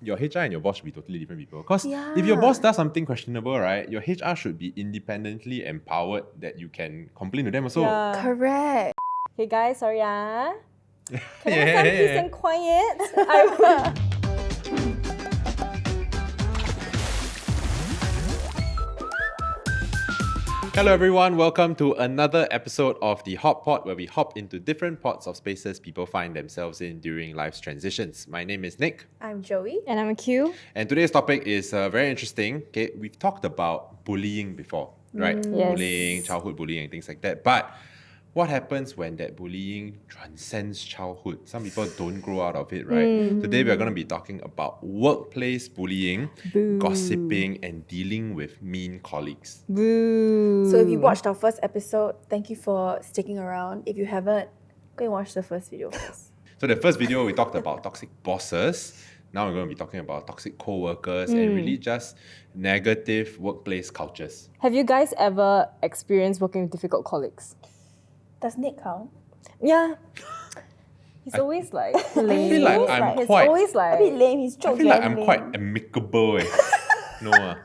your HR and your boss should be totally different people. Because if your boss does something questionable, right, your HR should be independently empowered that you can complain to them also. Yeah. Correct. Hey guys, sorry Can I have some peace and quiet? Hello everyone, welcome to another episode of the Hot Pot, where we hop into different pots of spaces people find themselves in during life's transitions. My name is Nick. I'm Joey. And I'm a Q. And today's topic is very interesting. Okay, we've talked about bullying before, right? Yes. Bullying, childhood bullying, and things like that. But what happens when that bullying transcends childhood? Some people don't grow out of it, right? Today we're going to be talking about workplace bullying, gossiping, and dealing with mean colleagues. Boo. So if you watched our first episode, thank you for sticking around. If you haven't, go and watch the first video first. So the first video we talked about toxic bosses. Now we're going to be talking about toxic co-workers and really just negative workplace cultures. Have you guys ever experienced working with difficult colleagues? Does Nick count? Yeah. He's always like lame. I feel like I'm He's quite... always A like bit lame, his I jokes feel like very I'm lame. quite amicable. No.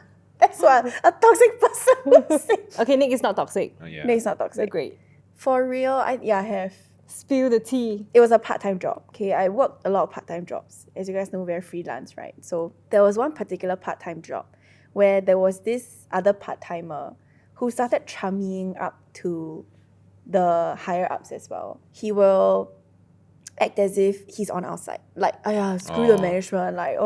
That's what a toxic person would say. Okay, Nick is not toxic. Yeah. Nick's not They're toxic. great. For real, I have. Spill the tea. It was a part-time job. Okay, I worked a lot of part-time jobs. As you guys know, very freelance, right? So there was one particular part-time job where there was this other part-timer who started chumming up to the higher-ups as well. He will act as if he's on our side. Like, screw the management. Like,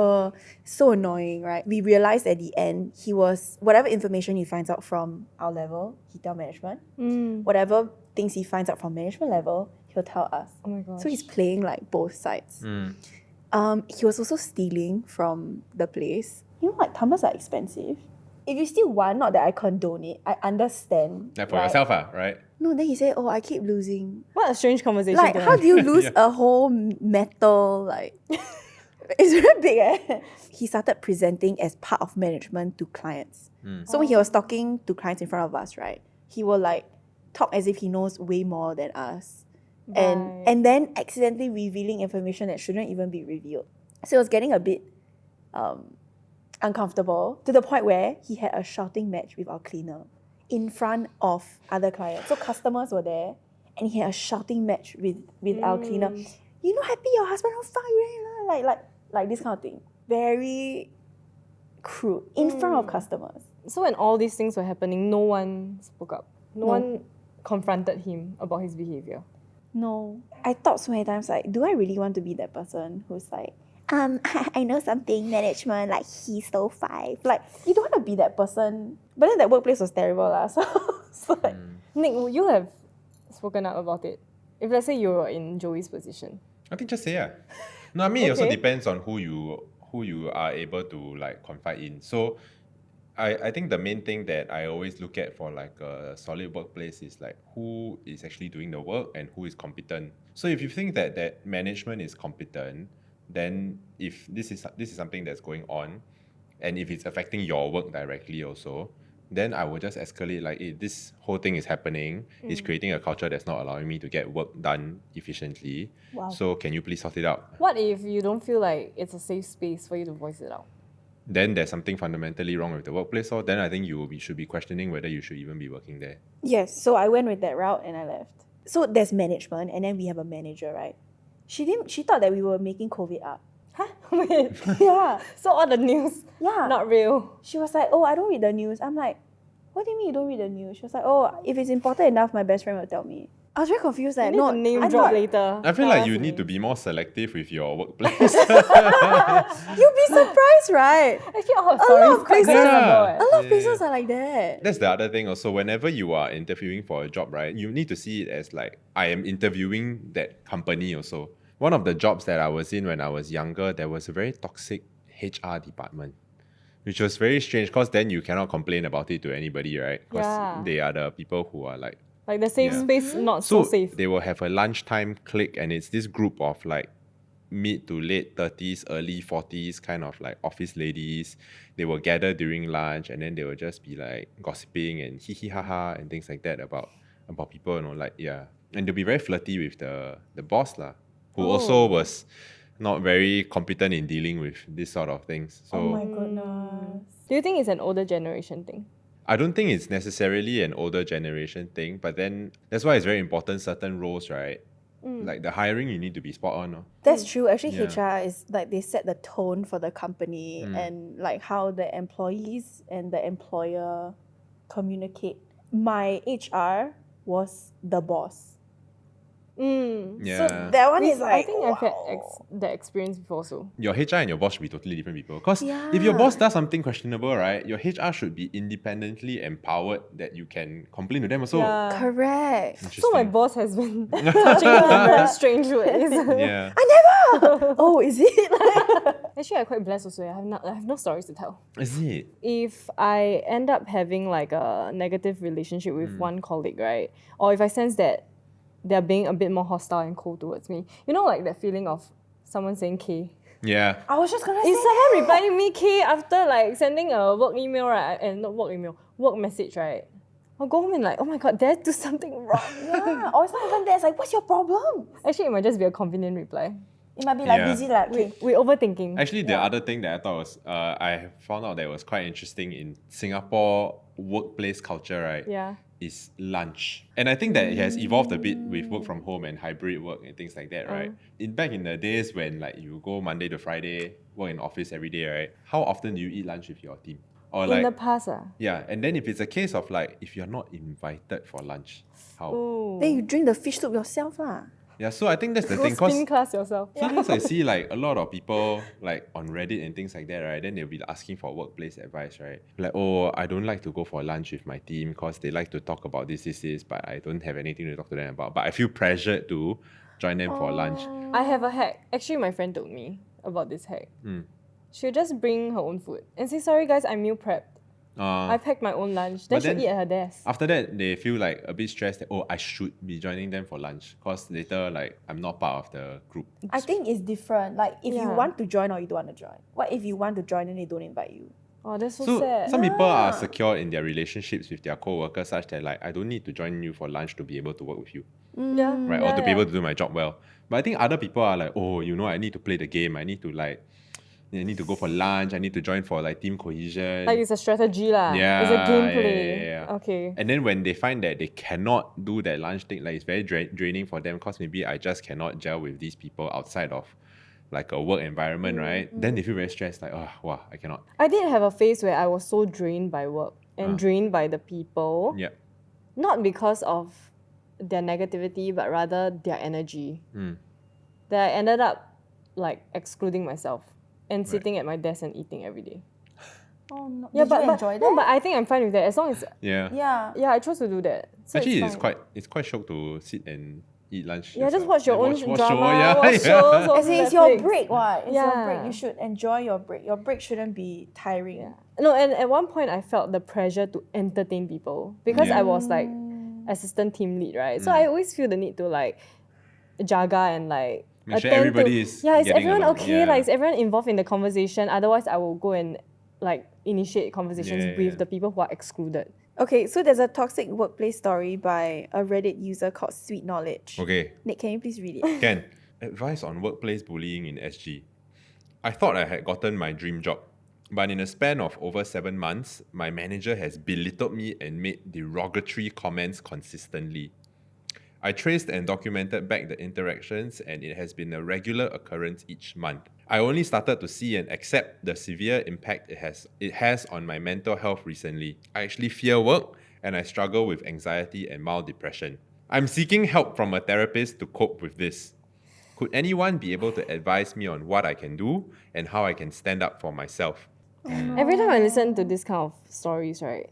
so annoying, right? We realized at the end, he was, whatever information he finds out from our level, he tell management. Whatever things he finds out from management level, he'll tell us. Oh my gosh. So he's playing like both sides. He was also stealing from the place. You know what? Tumblers are expensive. If you still want, not that I condone it, I understand. Like for right? yourself, right? No, then he said, I keep losing. What a strange conversation. Like, to how have. do you lose a whole metal? Like, it's very big, eh? He started presenting as part of management to clients. So when he was talking to clients in front of us, right, he will like talk as if he knows way more than us. Right. And then accidentally revealing information that shouldn't even be revealed. So it was getting a bit uncomfortable to the point where he had a shouting match with our cleaner in front of other clients. So customers were there and he had a shouting match with our cleaner. You not happy your husband on fire? Like this kind of thing. Very crude in front of customers. So when all these things were happening, no one spoke up. No one confronted him about his behavior. No. I thought so many times, like, do I really want to be that person who's like, I know something, management, like he stole 5. Like, you don't want to be that person. But then that workplace was terrible lah. So it's like, Nick, would you have spoken up about it? If let's say you were in Joey's position. I think just say yeah. No, I mean it also Okay. depends on who you are able to like confide in. So I think the main thing that I always look at for like a solid workplace is like who is actually doing the work and who is competent. So if you think that management is competent, then if this is something that's going on, and if it's affecting your work directly also, then I will just escalate like, hey, this whole thing is happening. It's creating a culture that's not allowing me to get work done efficiently. Wow. So can you please sort it out? What if you don't feel like it's a safe space for you to voice it out? Then there's something fundamentally wrong with the workplace, or then I think should be questioning whether you should even be working there. yes. So I went with that route and I left. So there's management and then we have a manager, right? She thought that we were making COVID up. Huh? Wait. Yeah. So all the news, Yeah. not real. She was like, I don't read the news. I'm like, what do you mean you don't read the news? She was like, if it's important enough, my best friend will tell me. I was very confused. Like, You need to name I drop thought, later. I feel Tell like us you the need to names. be more selective with your workplace. You'll be surprised, right? Actually, all lot stories of quite places- reasonable, Yeah. A lot of places are like that. That's the other thing also. Whenever you are interviewing for a job, right, you need to see it as like, I am interviewing that company also. One of the jobs that I was in when I was younger, there was a very toxic HR department, which was very strange because then you cannot complain about it to anybody, right? Because Yeah. they are the people who are like, Like the safe Yeah. space, not so safe. they will have a lunchtime clique, and it's this group of like mid to late 30s, early 40s kind of like office ladies. They will gather during lunch and then they will just be like gossiping and hee hee ha ha and things like that about people, like, yeah. And they'll be very flirty with the boss lah, who also was not very competent in dealing with this sort of things. So Oh my goodness. Do you think it's an older generation thing? I don't think it's necessarily an older generation thing, but then that's why it's very important certain roles, right? Like the hiring, you need to be spot on. No? That's true. Actually, Yeah. HR is like they set the tone for the company and like how the employees and the employer communicate. My HR was the boss. Yeah. So that one is I like, think I've had wow. that experience before also. Your HR and your boss should be totally different people. Because if Yeah. your boss does something questionable, right, your HR should be independently empowered that you can complain to them also. Yeah. Correct. So my boss has been touching me in very strange ways. Yeah. Oh, is it? Actually, I'm quite blessed also. I have no stories to tell. Is it? If I end up having like a negative relationship with one colleague, right? Or if I sense that they're being a bit more hostile and cold towards me, you know, like that feeling of someone saying K. Yeah. I was just gonna say If someone replying me K after like sending a work email, right? And not work email, work message, right? I'll go home and like, oh my god, did I do something wrong? yeah. Or it's not even that. It's like, what's your problem? Actually, it might just be a convenient reply. It might be like Yeah. busy, like okay. We overthinking. Actually, the other thing that I thought was, I found out that was quite interesting in Singapore workplace culture, right? Yeah. Is lunch. And I think that it has evolved a bit with work from home and hybrid work and things like that, right? Back in the days when like you go Monday to Friday, work in office every day, right? How often do you eat lunch with your team? Or In like the past, yeah, and then if it's a case of like if you're not invited for lunch, how? Ooh. Then you drink the fish soup yourself lah. Yeah, so I think that's the Go thing. Cause spin class yourself. sometimes I see like a lot of people like on Reddit and things like that, right? Then they'll be asking for workplace advice, right? Like, oh, I don't like to go for lunch with my team because they like to talk about this, but I don't have anything to talk to them about. But I feel pressured to join them for lunch. I have a hack. Actually, my friend told me about this hack. She'll just bring her own food and say, sorry guys, I'm meal prepped. I packed my own lunch. Then but she'll then- eat at her desk. After that, they feel like a bit stressed that, oh, I should be joining them for lunch because later, like, I'm not part of the group. I think it's different. Like if you Yeah. want to join or you don't want to join. What if you want to join and they don't invite you? Oh, that's so, So sad. some people are secure in their relationships with their co-workers such that like I don't need to join you for lunch to be able to work with you, Yeah. right? Or to be able to do my job well. But I think other people are like, oh, you know, I need to play the game. I need to go for lunch. I need to join for like team cohesion. Like it's a strategy lah. Yeah, It's a gameplay. yeah. Okay. And then when they find that they cannot do that lunch thing, like it's very draining for them because maybe I just cannot gel with these people outside of like a work environment, right? Then they feel very stressed, like, oh, wow, I cannot. I did have a phase where I was so drained by work and drained by the people. Yeah. Not because of their negativity, but rather their energy. That I ended up like excluding myself and sitting at my desk and eating every day. Oh no. Yeah, Did but you enjoy that? no, but I think I'm fine with that as long as Yeah. yeah. I chose to do that. So Actually, it's fine. it's quite shock to sit and eat lunch. Yeah, just yourself. watch your Like, own drama, yeah, watch yeah. shows, watch As in, it's your Netflix. break, what? It's your break. Yeah. You should enjoy your break. Your break shouldn't be tiring. Yeah. No, and at one point I felt the pressure to entertain people because Yeah. I was like assistant team lead, right? So I always feel the need to like jaga and like Make sure attend everybody to, is yeah, is getting everyone along. okay? Yeah. Like is everyone involved in the conversation? Otherwise I will go and like initiate conversations Yeah. with the people who are excluded. Okay, so there's a toxic workplace story by a Reddit user called Sweet Knowledge. Okay, Nick, can you please read it? Ken, advice on workplace bullying in SG. I thought I had gotten my dream job, but in a span of over 7 months, my manager has belittled me and made derogatory comments consistently. I traced and documented back the interactions, and it has been a regular occurrence each month. I only started to see and accept the severe impact it has on my mental health recently. I actually fear work, and I struggle with anxiety and mild depression. I'm seeking help from a therapist to cope with this. Could anyone be able to advise me on what I can do and how I can stand up for myself? Every time I listen to this kind of stories, right,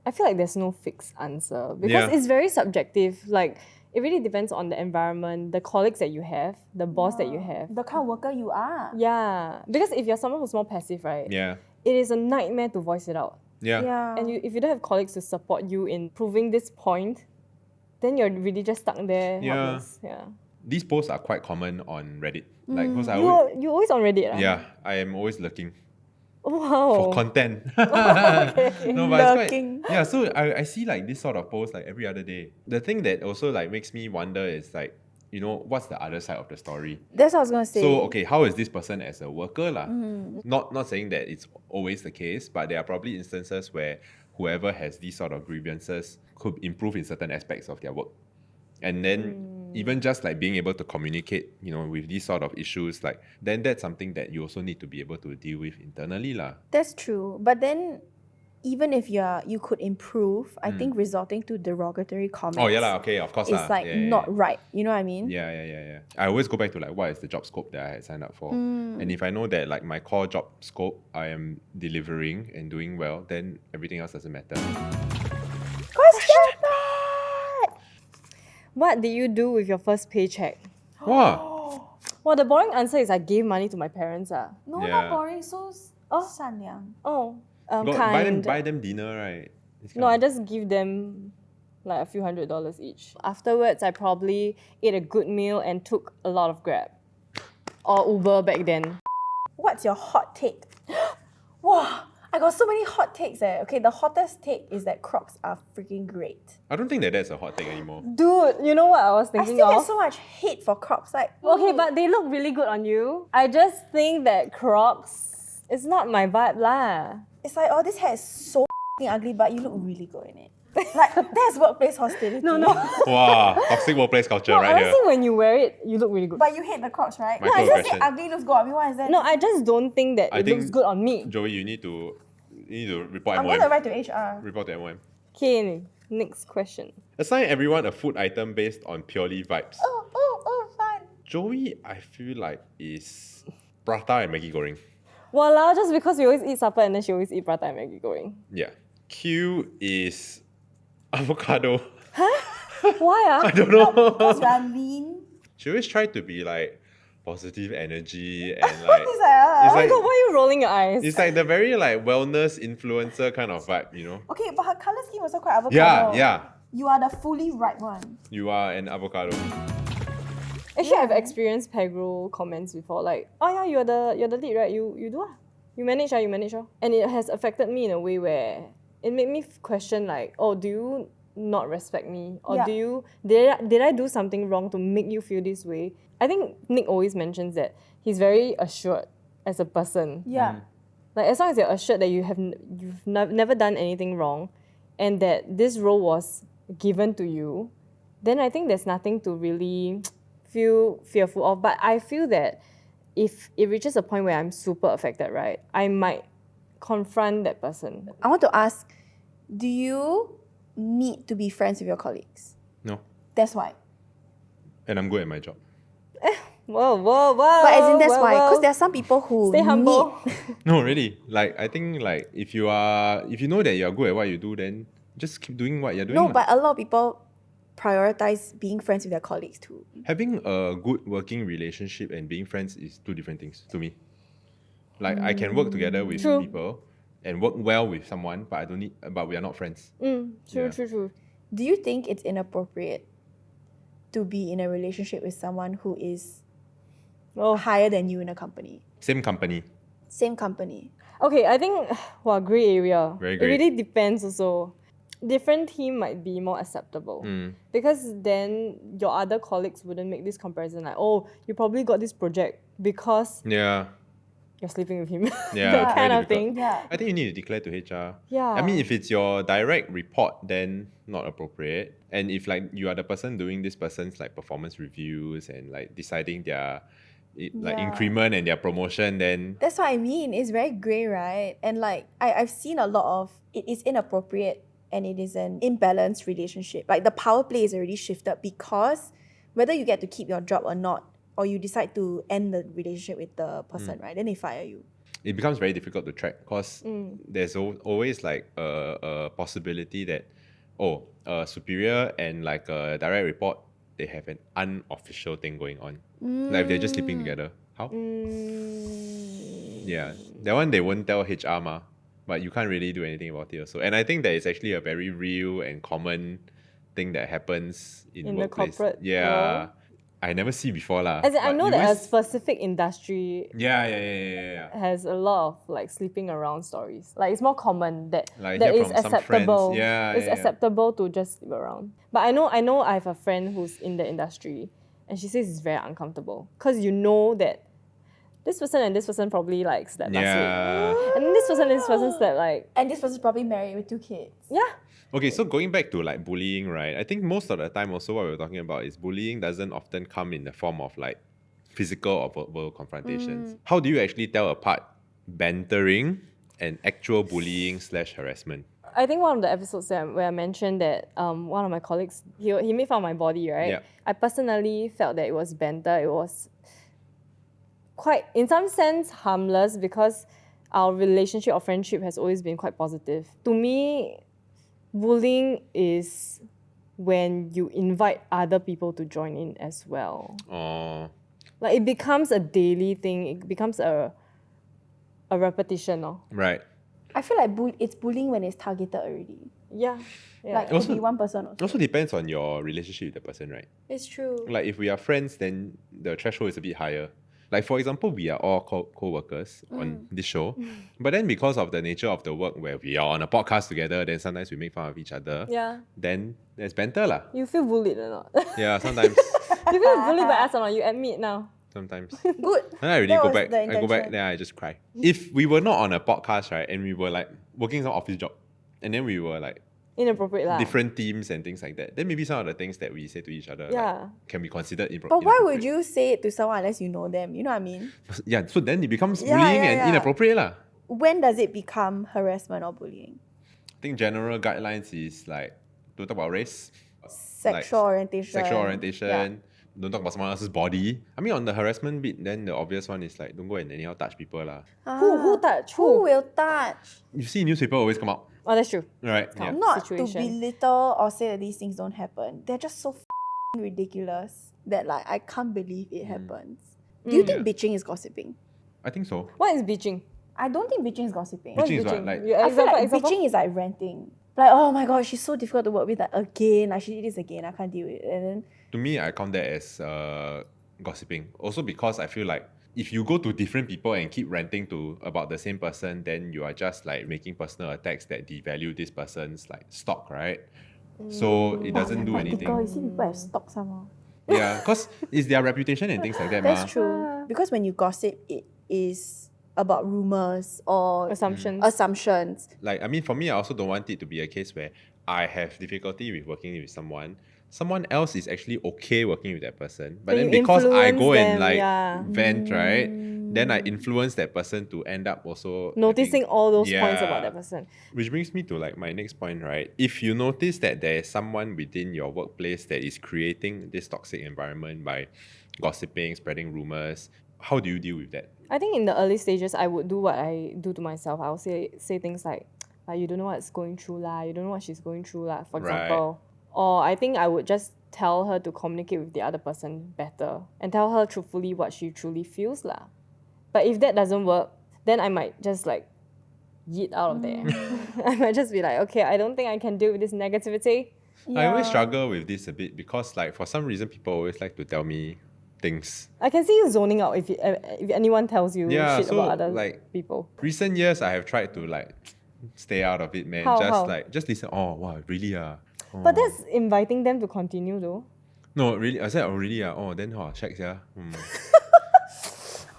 I feel like there's no fixed answer because Yeah. it's very subjective. Like it really depends on the environment, the colleagues that you have, the boss that you have. The kind of worker you are. Yeah, because if you're someone who's more passive, right, Yeah. it is a nightmare to voice it out. Yeah. Yeah. And if you don't have colleagues to support you in proving this point, then you're really just stuck there. Yeah. Helpless. Yeah. These posts are quite common on Reddit. Like, because I always, You always on Reddit, right? yeah, I am always looking Wow. for content. No, but it's Lurking. quite, yeah, so I see like this sort of post like every other day. The thing that also like makes me wonder is like, you know, what's the other side of the story? That's what I was gonna say. So, okay, how is this person as a worker lah? Not saying that it's always the case, but there are probably instances where whoever has these sort of grievances could improve in certain aspects of their work. And then even just like being able to communicate, you know, with these sort of issues, like then that's something that you also need to be able to deal with internally lah. That's true. But then even if you could improve, I think resorting to derogatory comments Oh yeah lah, okay, of course is lah. like not right. You know what I mean? Yeah. I always go back to like what is the job scope that I had signed up for. And if I know that like my core job scope I am delivering and doing well, then everything else doesn't matter. Question mark! What did you do with your first paycheck? Wow. Well, the boring answer is I gave money to my parents. No, Yeah. not boring. So 善良. Oh, Buy kind. them dinner, right? This No, I kind of- just give them like a few $100s each. Afterwards, I probably ate a good meal and took a lot of Grab. Or Uber back then. What's your hot take? Wow, I got so many hot takes. Okay, the hottest take is that Crocs are freaking great. I don't think that that's a hot take anymore. Dude, you know what I was I thinking still of? get so much hate for Crocs. Like, Okay, but they look really good on you. I just think that Crocs is not my vibe lah. it's like, oh, this hair is so f***ing ugly, but you look really good in it. Like, that's workplace hostility. No. Wow, toxic workplace culture No, right honestly, here. when you wear it, you look really good. But you hate the Crocs, right? Microaggression. I just say ugly looks good on me. Why is that? No, I just don't think that I it looks think- good on me. Joey, you need to report I'm MOM. going to write to HR. Report to MOM. Okay, next question. Assign everyone a food item based on purely vibes. Oh, fun. Joey, I feel like is prata and Maggi goreng. Walao, just because we always eat supper and then she always eat prata and Maggi goreng. Yeah. Q is avocado. Why I don't know. Because you are lean. She always try to be like positive energy and like It's like, it's Oh my like god, why are you rolling your eyes? it's like the very like wellness influencer kind of vibe, you know? okay, but her colour scheme also quite avocado. Yeah. You are the fully right one. You are an avocado. Actually, I've experienced paggro comments before, like, oh yeah, you're the lead, right? You do you manage and it has affected me in a way where it made me question like, oh, do you not respect me, or Yeah. did I do something wrong to make you feel this way? I think Nick always mentions that he's very assured as a person. Yeah. Like as long as you're assured that you've never done anything wrong, and that this role was given to you, then I think there's nothing to really feel fearful of. But I feel that if it reaches a point where I'm super affected, right, I might confront that person. I want to ask, do you need to be friends with your colleagues? No. That's why. And I'm good at my job. Whoa. But as in that's whoa, why, whoa. because there are some people who Stay humble. No, really. Like I think like if you know that you're good at what you do, then just keep doing what you're doing. No, lah. but a lot of people prioritize being friends with their colleagues too. Having a good working relationship and being friends is two different things to me. Like I can work together with True. people and work well with someone, but we are not friends. True. Do you think it's inappropriate to be in a relationship with someone who is Oh. higher than you in a company? Same company. Same company. Okay, I think, grey area. Very It grey. really depends also. Different team might be more acceptable. Because then your other colleagues wouldn't make this comparison like, oh, you probably got this project because Yeah. you're sleeping with him. Yeah, that very kind of difficult. thing. Yeah. I think you need to declare to HR. Yeah. I mean, if it's your direct report, then not appropriate. And if like you are the person doing this person's like performance reviews and like deciding their Yeah. increment and their promotion, then That's what I mean. It's very grey, right? And like I've seen a lot of it is inappropriate and it is an imbalanced relationship. Like the power play is already shifted because whether you get to keep your job or not, or you decide to end the relationship with the person, right? Then they fire you. it becomes very difficult to track because there's always like a possibility that a superior and like a direct report, they have an unofficial thing going on. Like they're just sleeping together. How? Yeah, that one they won't tell HR ma, but you can't really do anything about it also. And I think that it's actually a very real and common thing that happens in In the workplace. corporate Yeah, world. I never see before lah. As in, I but know you that a always- specific industry Yeah. has a lot of like sleeping around stories. Like it's more common that Like that hear is from some friends. acceptable. Yeah, it's yeah. acceptable to just sleep around. But I know I have a friend who's in the industry, And she says it's very uncomfortable because you know that this person and this person probably like slept last week. And this person slept like... And this person's probably married with 2 kids. Yeah. Okay, so going back to like bullying, right? I think most of the time also what we're talking about is bullying doesn't often come in the form of like physical or verbal confrontations. How do you actually tell apart bantering and actual bullying / harassment? I think one of the episodes where I mentioned that one of my colleagues, he made fun of my body, right? Yeah. I personally felt that it was banter. It was quite, in some sense, harmless because our relationship or friendship has always been quite positive. To me, bullying is when you invite other people to join in as well. Oh, Like it becomes a daily thing. It becomes a repetition. right. I feel like it's bullying when it's targeted already. Yeah. Like it could be one person also. Also depends on your relationship with the person, right? It's true. Like if we are friends, then the threshold is a bit higher. Like for example, we are all co-workers on this show, but then because of the nature of the work where we are on a podcast together, then sometimes we make fun of each other. Yeah. Then there's banter lah. You feel bullied or not? Yeah, sometimes. You feel bullied by us or not? You admit now. Sometimes. Good. Then I really That go was back. the I go back. intention. Then I just cry. If we were not on a podcast, right, and we were like working some office job, and then we were like Inappropriate lah. different teams and things like that, then maybe some of the things that we say to each other Yeah. like, can be considered But why would you say it to someone unless you know them? You know what I mean? Yeah, so then it becomes Yeah, bullying yeah, and yeah. inappropriate lah. When does it become harassment or bullying? I think general guidelines is like don't talk about race, Sexual orientation. sexual orientation. Yeah. Don't talk about someone else's body. I mean, on the harassment bit, then the obvious one is like don't go and anyhow touch people lah. Who touch? Who will touch? You see, newspaper always come out, Oh, that's true. right? Yeah. Not Situation. to belittle or say that these things don't happen. They're just so ridiculous that like I can't believe it happens. Do you think bitching is gossiping? I think so. What is bitching? I don't think bitching is gossiping. What Bitching is is what, like- You- I feel like example? bitching is like ranting. Like, oh my god, she's so difficult to work with. Like again, like she did this again. I can't deal with it. And then To me, I count that as gossiping. Also because I feel like if you go to different people and keep ranting to about the same person, then you are just like making personal attacks that devalue this person's like stock, right? So it doesn't do anything. Because you see people have stock somehow. Yeah, because it's their reputation and things like that. That's ma. true. Because when you gossip, it is about rumors or Assumptions. assumptions. Like, I mean, for me, I also don't want it to be a case where I have difficulty with working with someone else is actually okay working with that person, but then you because I influence go and them, like yeah. vent, right, then I influence that person to end up also Noticing having- all those points Yeah. about that person. Which brings me to like my next point, right? If you notice that there is someone within your workplace that is creating this toxic environment by gossiping, spreading rumors, how do you deal with that? I think in the early stages, I would do what I do to myself. I would say things like, you don't know what's going through lah, you don't know what she's going through lah, for Right. example. Or I think I would just tell her to communicate with the other person better and tell her truthfully what she truly feels lah. But if that doesn't work, then I might just like yeet out of there. I might just be like, okay, I don't think I can deal with this negativity. I always struggle with this a bit because like for some reason people always like to tell me things. I can see you zoning out if anyone tells you Yeah, shit so, about other like, people. Recent years I have tried to like stay out of it, man. How? Just listen. Oh wow, really But that's inviting them to continue though. No, really. I said, oh, really? Oh, then, shacks, yeah.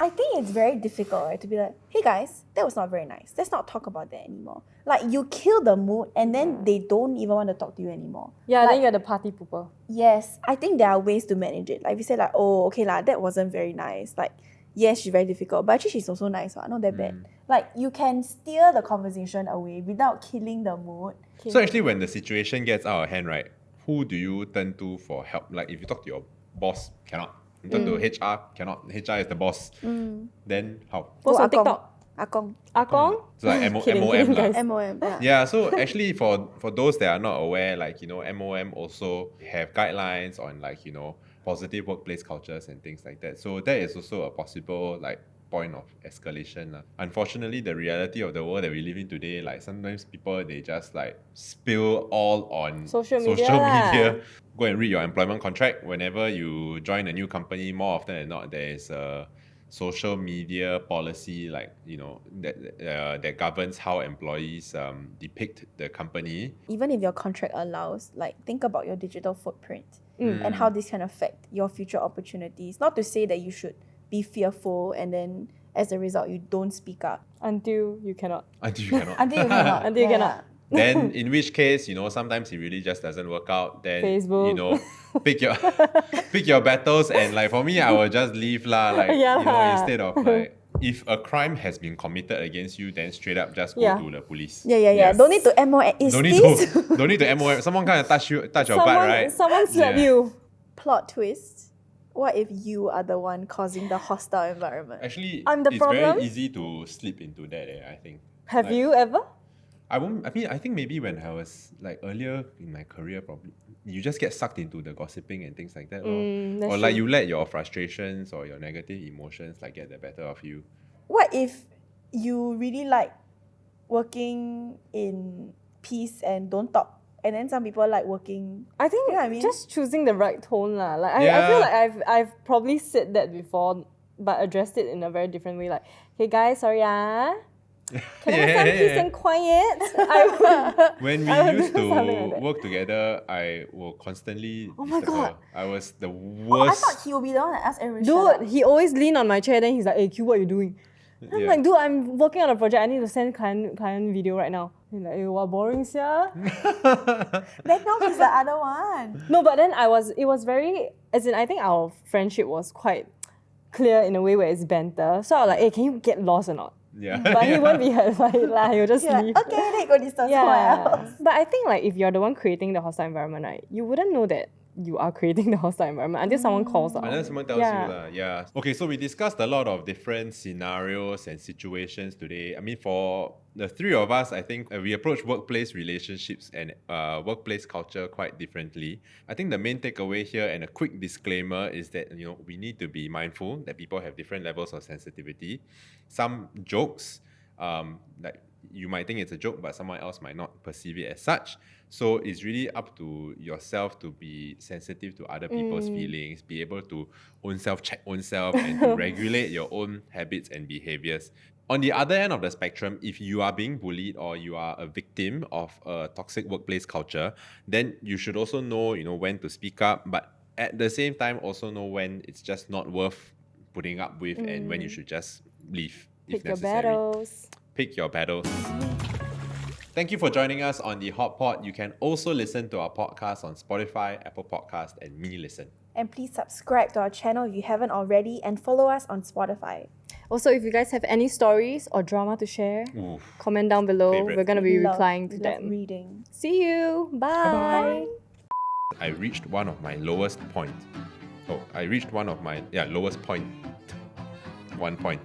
I think it's very difficult, right, to be like, hey guys, that was not very nice. Let's not talk about that anymore. Like you kill the mood and then they don't even want to talk to you anymore. Yeah, Like, then you're the party pooper. yes, I think there are ways to manage it. Like if you say like, oh, okay lah, that wasn't very nice. Like, yes, she's very difficult, but actually she's also nice, not that bad. Like you can steer the conversation away without killing the mood. So actually, when the situation gets out of hand, right, who do you turn to for help? Like if you talk to your boss, cannot. You turn to HR, cannot. HR is the boss. Then how? Post Oh, on Akong. TikTok. Akong. Akong? So like Kidding, MOM kidding, lah. guys. MOM. Yeah. Yeah, so actually for those that are not aware, like, MOM also have guidelines on like, positive workplace cultures and things like that. So that is also a possible like point of escalation lah. Unfortunately, the reality of the world that we live in today, like sometimes people, they just like spill all on Social media lah. Go and read your employment contract. Whenever you join a new company, more often than not, there is a social media policy that governs how employees depict the company. Even if your contract allows, like think about your digital footprint. and how this can affect your future opportunities. Not to say that you should be fearful and then as a result you don't speak up. Until you cannot. Until you cannot. Until you cannot. Until you cannot. Then, in which case, sometimes it really just doesn't work out. Then, Facebook. pick your battles. And like for me, I will just leave lah. Like instead of like, if a crime has been committed against you, then straight up just go to the police. Yeah. Yes. Don't need to MO. Don't need to MOM. Someone kind of touch your butt, right? Someone slapped you. Plot twist. What if you are the one causing the hostile environment? Actually, I'm the it's problem? very easy to slip into that. I think. Have you ever? I think maybe when I was like earlier in my career, probably you just get sucked into the gossiping and things like that, or like you let your frustrations or your negative emotions like get the better of you. What if you really like working in peace and don't talk, and then some people like working? I think You know what I mean? just choosing the right tone lah. Like I feel like I've probably said that before, but addressed it in a very different way. Like, hey guys, sorry can I have some peace and quiet? When we used to work together, I will constantly. Oh my God. I was the I worst. thought he would be the one that asked everyone. shut Dude, up. he always lean on my chair. Then he's like, "Hey Q, what you doing?" I'm like, "Dude, I'm working on a project. I need to send client video right now." He's like, "Hey, what boring, sia." Then now he's the other one. No, but then it was very, as in I think our friendship was quite clear in a way where it's banter. So I was like, "Hey, can you get lost or not?" Yeah. But he won't be hurt by it lah. He'll just Yeah. leave. Okay, then go distance somewhere else. But I think like if you're the one creating the hostile environment, right, you wouldn't know that you are creating the hostile environment until someone calls out. Unless someone tells you lah, yeah. Okay, so we discussed a lot of different scenarios and situations today. I mean, for the three of us, I think we approach workplace relationships and workplace culture quite differently. I think the main takeaway here and a quick disclaimer is that we need to be mindful that people have different levels of sensitivity. Some jokes, like you might think it's a joke, but someone else might not perceive it as such. So it's really up to yourself to be sensitive to other people's feelings, be able to check oneself and to regulate your own habits and behaviors. On the other end of the spectrum, if you are being bullied or you are a victim of a toxic workplace culture, then you should also know, when to speak up, but at the same time also know when it's just not worth putting up with and when you should just leave if Pick your necessary. battles. Pick your battles. Thank you for joining us on the Hot Pot. You can also listen to our podcast on Spotify, Apple Podcast, and Mini Listen. And please subscribe to our channel if you haven't already and follow us on Spotify. Also, if you guys have any stories or drama to share, Oof. comment down below. Favorite. We're going to be We replying to love them. reading. See you. Bye. I reached one of my lowest point. Oh, I reached one of my lowest point. 1 point.